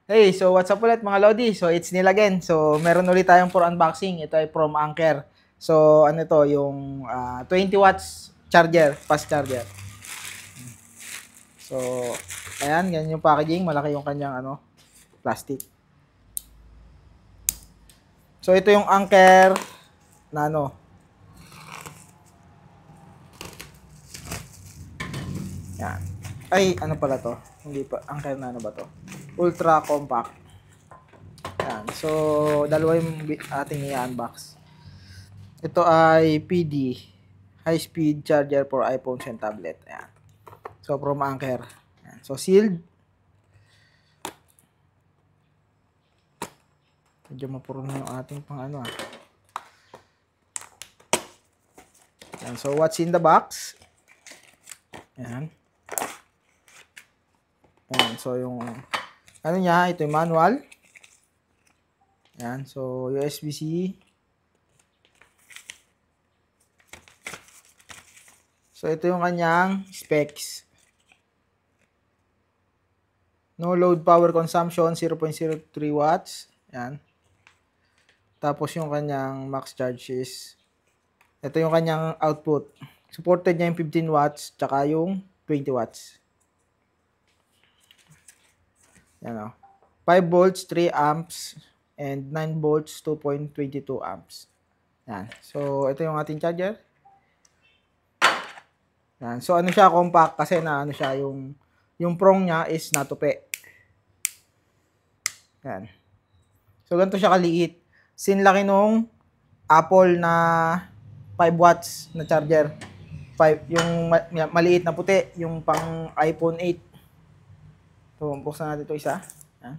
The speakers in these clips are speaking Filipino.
Hey, so what's up ulit mga Lodi? So it's Neil again. So meron ulit tayong for unboxing. Ito ay from Anker. So ano to, yung 20 watts charger, fast charger. So ayan, ganyan yung packaging. Malaki yung kanyang plastic. So ito yung Anker Nano. Yan. Ay, ano pala to? Hindi pa, Anker Nano ba to? Ultra compact. Yan. So dalawa yung ating i-unbox. Ito ay PD, high speed charger for iPhones and tablet. Ayan. So from Anker. Ayan. So sealed. Medyo mapuro na yung ating pang Ayan. So what's in the box? Ayan. Ayan. So yung niya, ito yung manual. Ayan. So USB-C. So ito yung kanyang specs. No load power consumption, 0.03 watts. Ayan. Tapos yung kanyang max charge is, ito yung kanyang output. Supported niya yung 15 watts, tsaka yung 20 watts. Yan o. 5 volts, 3 amps, and 9 volts, 2.22 amps. Yan. So, ito yung ating charger. Yan. So, ano siya, compact, kasi na ano siya, yung prong niya is natupi. Yan. So, ganito siya kaliit. Sinlaki nung Apple na 5 watts na charger. 5, yung maliit na puti, yung pang iPhone 8. So, buksan natin ito isa. Yan.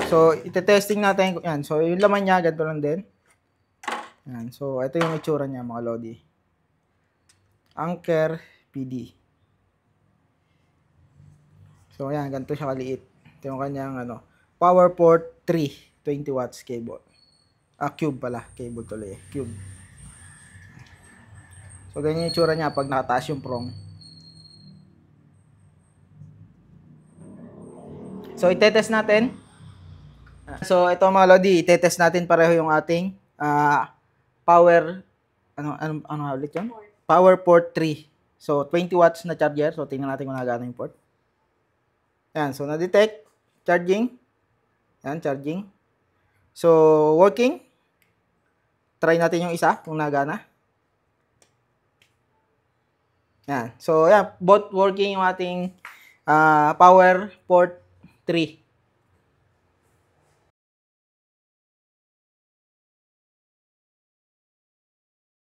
So, ite-testing natin yan. So, yung laman niya, ganito lang din. Yan. So, ito yung itsura niya, mga Lodi. Anker PD. So, yan. Ganito siya kaliit. Ito yung kanyang, power port 3. 20 watts cable. Cube pala. Cable tuloy. Cube. So, ganyan yung itsura niya pag nakataas yung prong. So, itetest natin. So, ito mga Lodi, itetest natin pareho yung ating power, ano ulit yun? Power port 3. So, 20 watts na charger. So, tingnan natin kung nagana yung port. Yan. So, na-detect. Charging. Yan, charging. So, working. Try natin yung isa kung nagana. Yan. So, yan. Both working yung ating power port 3.